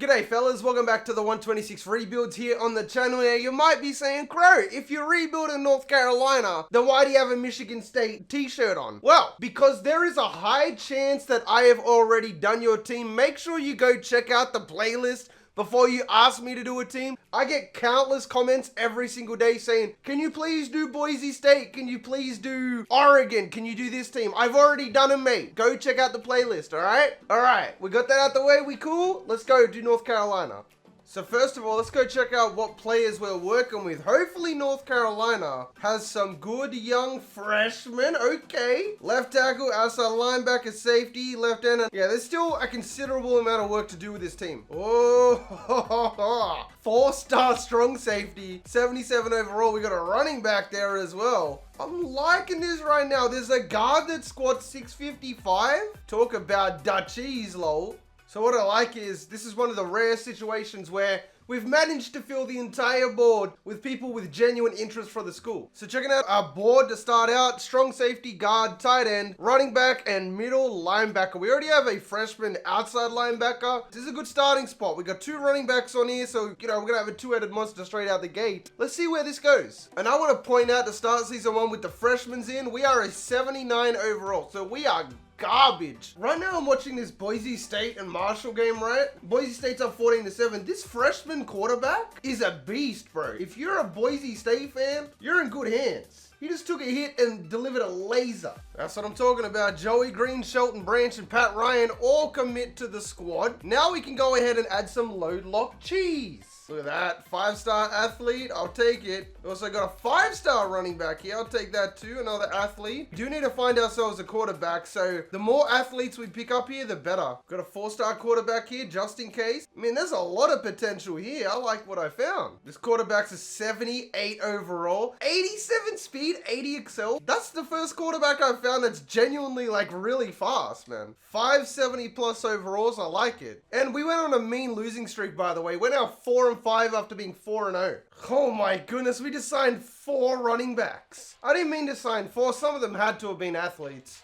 G'day fellas, welcome back to the 126 rebuilds here on the channel. Now you might be saying, Crow, if you're rebuilding North Carolina, then why do you have a Michigan State t-shirt on? Well, because there is a high chance that I have already done your team. Make sure you go check out the playlist before you ask me to do a team. I get countless comments every single day saying, can you please do Boise State? Can you please do Oregon? Can you do this team? I've already done them, mate. Go check out the playlist, all right? All right, we got that out the way. We cool? Let's go do North Carolina. So first of all, let's go check out what players we're working with. Hopefully North Carolina has some good young freshmen. Okay. Left tackle, outside linebacker, safety, left end. Yeah, there's still a considerable amount of work to do with this team. Oh, 4-star strong safety, 77 overall. We got a running back there as well. I'm liking this right now. There's a guard that squats 655. Talk about Dutchies, lol. So what I like is, this is one of the rare situations where we've managed to fill the entire board with people with genuine interest for the school. So checking out our board to start out, strong safety, guard, tight end, running back, and middle linebacker. We already have a freshman outside linebacker. This is a good starting spot. We got 2 running backs on here, so, you know, we're gonna have a 2-headed monster straight out the gate. Let's see where this goes. And I want to point out to start season 1 with the freshmen in, we are a 79 overall, so we are garbage. Right now I'm watching this Boise State and Marshall game, right? Boise State's up 14-7. This freshman quarterback is a beast, bro. If you're a Boise State fan, you're in good hands. He just took a hit and delivered a laser. That's what I'm talking about. Joey Green, Shelton Branch, and Pat Ryan all commit to the squad. Now we can go ahead and add some load lock cheese. Look at that, 5-star athlete, I'll take it. We also got a 5-star running back here, I'll take that too, another athlete. We do need to find ourselves a quarterback, so the more athletes we pick up here, the better. Got a 4-star quarterback here, just in case. I mean, there's a lot of potential here. I like what I found. This quarterback's a 78 overall, 87 speed, 80 excel. That's the first quarterback I've found that's genuinely, like, really fast, man. 570 plus overalls, I like it. And we went on a mean losing streak, by the way. We're now 4-5 after being 4-0. Oh my goodness, we just signed 4 running backs. I didn't mean to sign 4. Some of them had to have been athletes.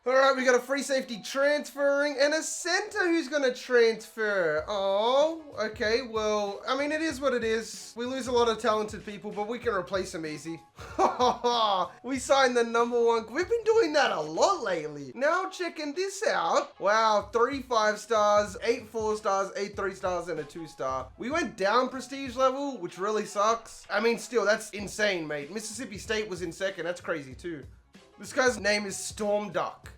All right, we got a free safety transferring and a center who's going to transfer. Oh, okay. Well, I mean, it is what it is. We lose a lot of talented people, but we can replace them easy. We signed the #1. We've been doing that a lot lately. Now checking this out. Wow, 3 5-stars, 8 4-stars, 8 3-stars, and a 2-star. We went down prestige level, which really sucks. I mean, still, that's insane, mate. Mississippi State was in second. That's crazy, too. This guy's name is Storm Duck.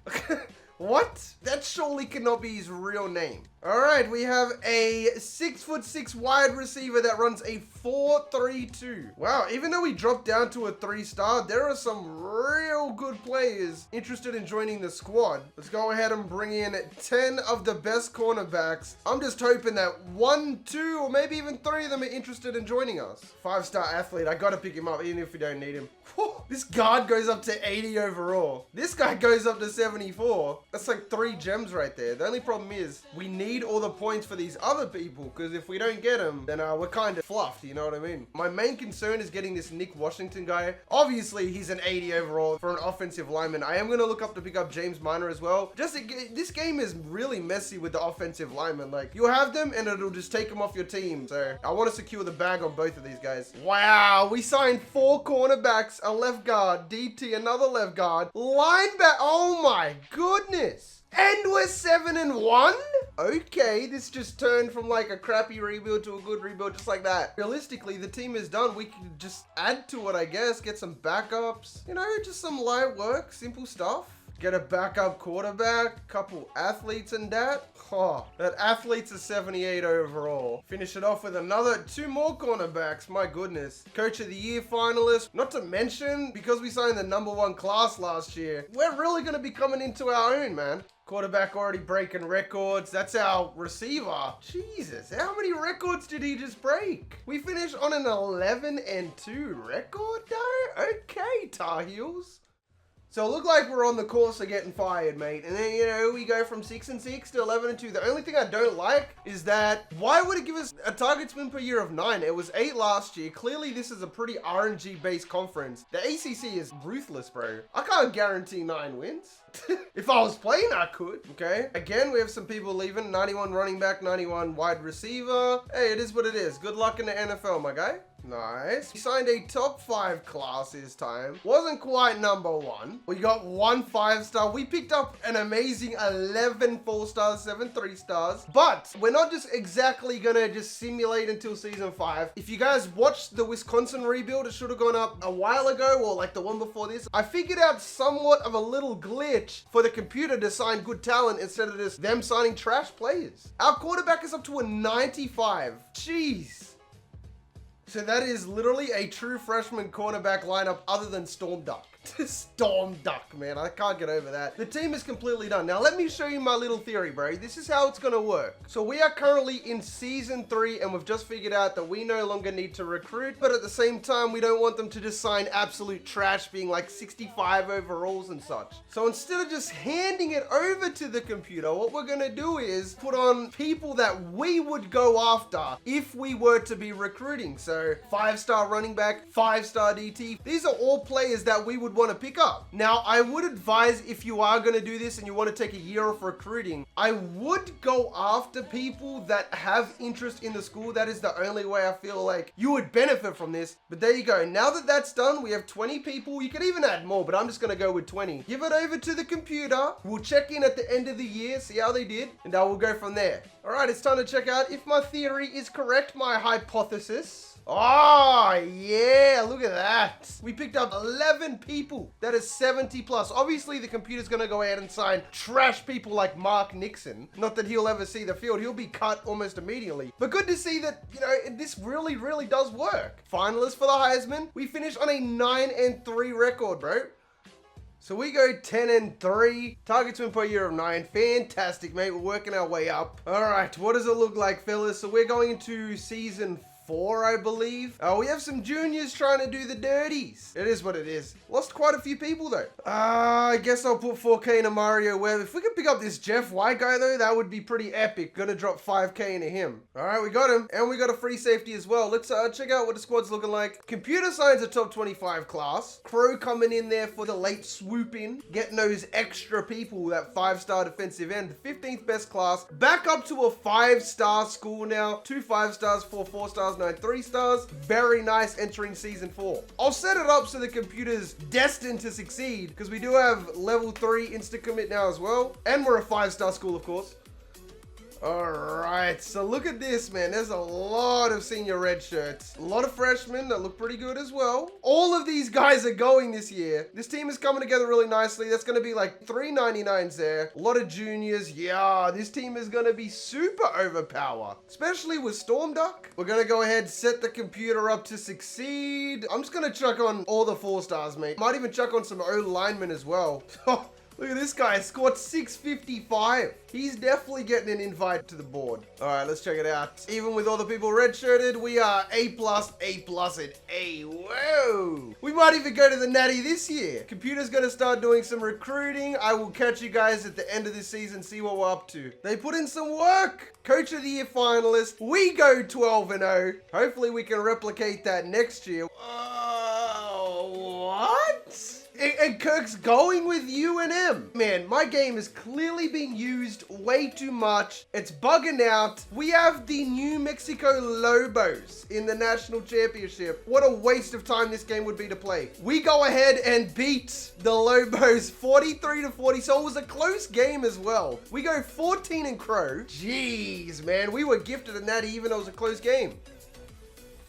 What? That surely cannot be his real name. All right, we have a 6'6" wide receiver that runs a 4.32. Wow, even though we dropped down to a 3-star, there are some real good players interested in joining the squad. Let's go ahead and bring in 10 of the best cornerbacks. I'm just hoping that 1, 2, or maybe even 3 of them are interested in joining us. 5-star athlete, I gotta pick him up even if we don't need him. This guard goes up to 80 overall. This guy goes up to 74. That's like 3 gems right there. The only problem is we need all the points for these other people, because if we don't get them, then we're kind of fluffed, you know what I mean? My main concern is getting this Nick Washington guy. Obviously, he's an 80 overall for an offensive lineman. I am going to look up to pick up James Minor as well. This game is really messy with the offensive linemen. Like, you have them and it'll just take them off your team. So I want to secure the bag on both of these guys. Wow, we signed 4 cornerbacks, a left guard, DT, another left guard, linebacker. Oh my goodness. And we're 7-1? Okay, this just turned from like a crappy rebuild to a good rebuild just like that. Realistically, the team is done. We can just add to it, I guess. Get some backups. You know, just some light work, simple stuff. Get a backup quarterback, couple athletes and that. Oh, that athlete's a 78 overall. Finish it off with another 2 more cornerbacks. My goodness. Coach of the Year finalist. Not to mention, because we signed the #1 class last year, we're really going to be coming into our own, man. Quarterback already breaking records. That's our receiver. Jesus, how many records did he just break? We finished on an 11-2 record though? Okay, Tar Heels. So it looked like we're on the course of getting fired, mate. And then, you know, we go from 6-6 to 11-2. The only thing I don't like is that why would it give us a target win per year of 9? It was 8 last year. Clearly, this is a pretty RNG-based conference. The ACC is ruthless, bro. I can't guarantee 9 wins. If I was playing, I could. Okay. Again, we have some people leaving. 91 running back, 91 wide receiver. Hey, it is what it is. Good luck in the NFL, my guy. Nice. We signed a top 5 class this time. Wasn't quite number 1. We got 1 5-star. We picked up an amazing 11 4-stars, 7 3-stars. But we're not just exactly gonna just simulate until season 5. If you guys watched the Wisconsin rebuild, it should have gone up a while ago or like the one before this. I figured out somewhat of a little glitch for the computer to sign good talent instead of just them signing trash players. Our quarterback is up to a 95. Jeez. So that is literally a true freshman cornerback lineup other than Storm Duck. Storm Duck, man. I can't get over that. The team is completely done. Now, let me show you my little theory, bro. This is how it's going to work. So we are currently in season 3, and we've just figured out that we no longer need to recruit, but at the same time, we don't want them to just sign absolute trash, being like 65 overalls and such. So instead of just handing it over to the computer, what we're going to do is put on people that we would go after if we were to be recruiting. So 5-star running back, 5-star DT. These are all players that we would want to pick up. Now, I would advise if you are going to do this and you want to take a year off recruiting, I would go after people that have interest in the school. That is the only way I feel like you would benefit from this. But there you go. Now that that's done, we have 20 people. You could even add more, but I'm just going to go with 20. Give it over to the computer. We'll check in at the end of the year, see how they did, and I will go from there. All right, it's time to check out if my theory is correct, my hypothesis. Oh, yeah, look at that. We picked up 11 people. That is 70 plus. Obviously, the computer's going to go ahead and sign trash people like Marc Nixon. Not that he'll ever see the field. He'll be cut almost immediately. But good to see that, you know, this really, really does work. Finalists for the Heisman. We finished on a 9-3 record, bro. So we go 10-3, targets win per year of 9. Fantastic, mate. We're working our way up. All right, what does it look like, fellas? So we're going into season 4, I believe. We have some juniors trying to do the dirties. It is what it is. Lost quite a few people though. I guess I'll put 4K into Mario Webb. If we could pick up this Jeff White guy though, that would be pretty epic. Gonna drop 5K into him. All right, we got him. And we got a free safety as well. Let's check out what the squad's looking like. Computer science a top 25 class. Crowe coming in there for the late swoop in. Getting those extra people, that 5-star defensive end. The 15th best class. Back up to a 5-star school now. 2 5-stars, 4 4-stars, 9 3-stars. Very nice entering season 4. I'll set it up so the computer's destined to succeed because we do have level 3 insta commit now as well. And we're a 5-star school, of course. All right, so look at this, man. There's a lot of senior red shirts. A lot of freshmen that look pretty good as well. All of these guys are going this year. This team is coming together really nicely. That's going to be like 399s there. A lot of juniors. Yeah, this team is going to be super overpower, especially with Storm Duck. We're going to go ahead, set the computer up to succeed. I'm just going to chuck on all the 4-stars, mate. Might even chuck on some O linemen as well. Look at this guy, scored 655. He's definitely getting an invite to the board. All right, let's check it out. Even with all the people redshirted, we are A+, and A. Whoa. We might even go to the Natty this year. Computer's gonna start doing some recruiting. I will catch you guys at the end of this season, see what we're up to. They put in some work. Coach of the Year finalist. We go 12-0. Hopefully we can replicate that next year. What? And Kirk's going with UNM. Man, my game is clearly being used way too much. It's bugging out. We have the New Mexico Lobos in the national championship. What a waste of time this game would be to play. We go ahead and beat the Lobos 43-40. So it was a close game as well. We go 14 in Crowe. Jeez, man. We were gifted a natty even though it was a close game.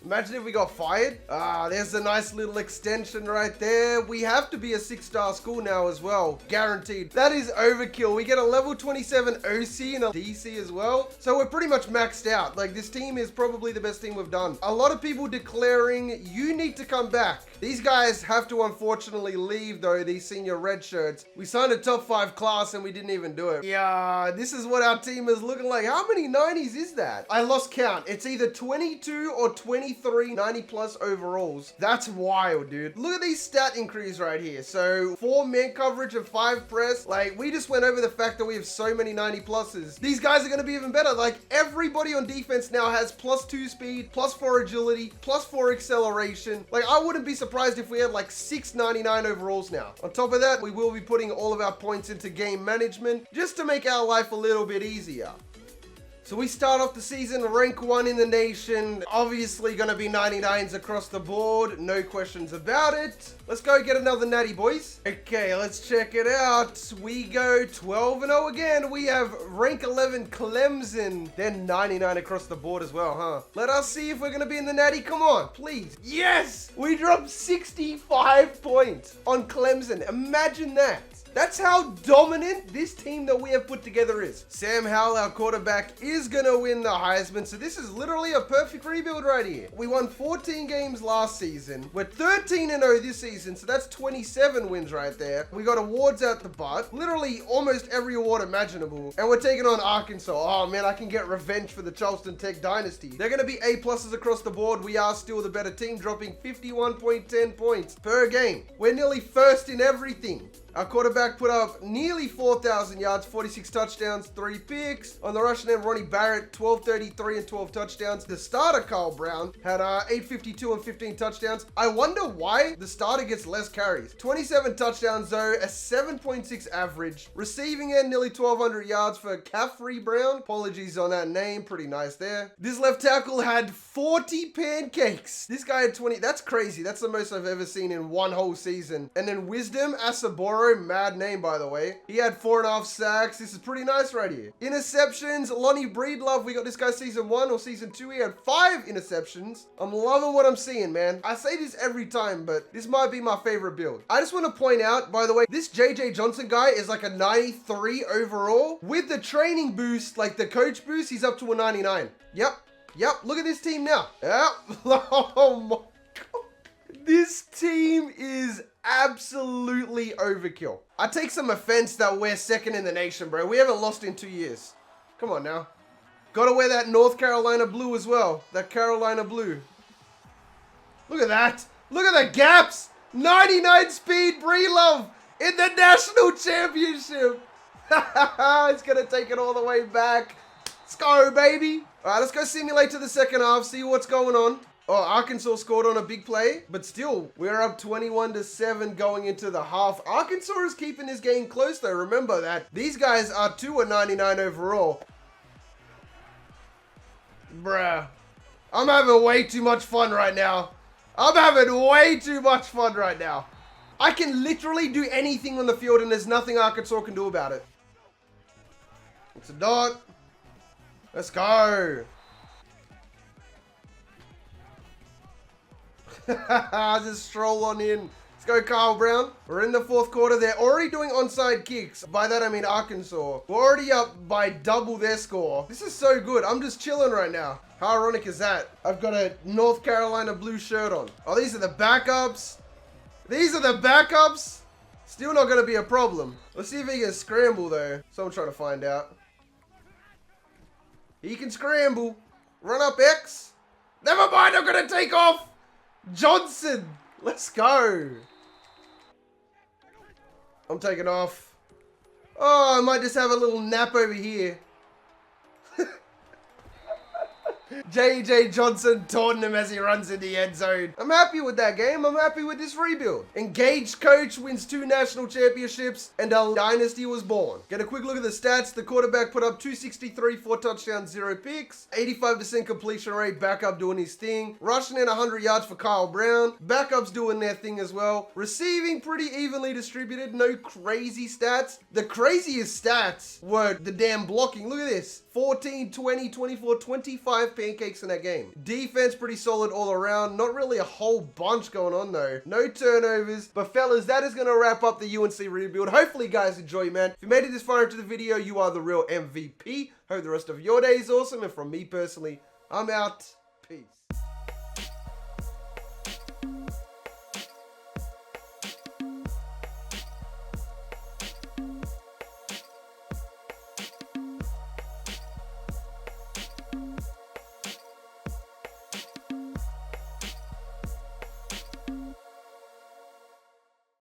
Imagine if we got fired. There's a nice little extension right there. We have to be a 6-star school now as well. Guaranteed. That is overkill. We get a level 27 OC and a DC as well. So we're pretty much maxed out. Like, this team is probably the best team we've done. A lot of people declaring, you need to come back. These guys have to unfortunately leave though, these senior red shirts. We signed a top 5 class and we didn't even do it. Yeah, this is what our team is looking like. How many 90s is that? I lost count. It's either 22 or 23 23 90+ overalls. That's wild, dude. Look at these stat increase right here. So 4 man coverage and 5 press. Like, we just went over the fact that we have so many 90+s. These guys are going to be even better. Like, everybody on defense now has +2 speed, +4 agility, +4 acceleration. Like, I wouldn't be surprised if we had like 6 99 overalls now. On top of that, we will be putting all of our points into game management just to make our life a little bit easier. So we start off the season rank 1 in the nation. Obviously going to be 99s across the board. No questions about it. Let's go get another natty, boys. Okay, let's check it out. We go 12-0 again. We have rank 11 Clemson. Then 99 across the board as well, huh? Let us see if we're going to be in the natty. Come on, please. Yes! We dropped 65 points on Clemson. Imagine that. That's how dominant this team that we have put together is. Sam Howell, our quarterback, is going to win the Heisman. So this is literally a perfect rebuild right here. We won 14 games last season. We're 13-0 this season. So that's 27 wins right there. We got awards out the butt. Literally almost every award imaginable. And we're taking on Arkansas. Oh man, I can get revenge for the Charleston Tech dynasty. They're going to be A+ across the board. We are still the better team, dropping 51.10 points per game. We're nearly first in everything. Our quarterback put up nearly 4,000 yards, 46 touchdowns, 3 picks. On the rushing end, Ronnie Barrett, 1233 and 12 touchdowns. The starter, Carl Brown, had 852 and 15 touchdowns. I wonder why the starter gets less carries. 27 touchdowns though, a 7.6 average. Receiving end, nearly 1,200 yards for Caffrey Brown. Apologies on that name, pretty nice there. This left tackle had 40 pancakes. This guy had 20, that's crazy. That's the most I've ever seen in one whole season. And then Wisdom, Asaboro, mad name by the way. He had 4.5 sacks. This is pretty nice right here. Interceptions, Lonnie Breedlove. We got this guy season 1 or season 2. He had 5 interceptions. I'm loving what I'm seeing, man. I say this every time, but this might be my favorite build. I just want to point out, by the way, this JJ Johnson guy is like a 93 overall. With the training boost, like the coach boost, he's up to a 99. Yep. Look at this team now. Yep. Oh my God. This team is absolutely overkill. I take some offense that we're second in the nation, bro. We haven't lost in 2 years. Come on now. Gotta wear that North Carolina blue as well. That Carolina blue. Look at that. Look at the gaps. 99 speed Breedlove in the national championship. It's gonna take it all the way back. Let's go, baby. All right, let's go simulate to the second half, see what's going on. Oh, Arkansas scored on a big play, but still, we're up 21-7 going into the half. Arkansas is keeping this game close, though. Remember that these guys are 2-99 overall. Bruh. I'm having way too much fun right now. I'm having way too much fun right now. I can literally do anything on the field, and there's nothing Arkansas can do about it. It's a dot. Let's go. Just stroll on in. Let's go, Carl Brown. We're in the fourth quarter. They're already doing onside kicks. By that, I mean Arkansas. We're already up by double their score. This is so good. I'm just chilling right now. How ironic is that? I've got a North Carolina blue shirt on. Oh, these are the backups. These are the backups. Still not going to be a problem. Let's see if he can scramble, though. Someone trying to find out. He can scramble. Run up X. Never mind, I'm going to take off. Johnson. Let's go. I'm taking off. Oh, I might just have a little nap over here. JJ Johnson taunting him as he runs in the end zone. I'm happy with that game. I'm happy with this rebuild. Engaged coach wins 2 national championships and a dynasty was born. Get a quick look at the stats. The quarterback put up 263, 4 touchdowns, 0 picks. 85% completion rate. Backup doing his thing. Rushing in 100 yards for Kyle Brown. Backups doing their thing as well. Receiving pretty evenly distributed. No crazy stats. The craziest stats were the damn blocking. Look at this. 14, 20, 24, 25 pancakes in that game. Defense pretty solid all around. Not really a whole bunch going on though. No turnovers. But fellas, that is going to wrap up the UNC rebuild. Hopefully you guys enjoy, man. If you made it this far into the video, you are the real MVP. Hope the rest of your day is awesome. And from me personally, I'm out. Peace.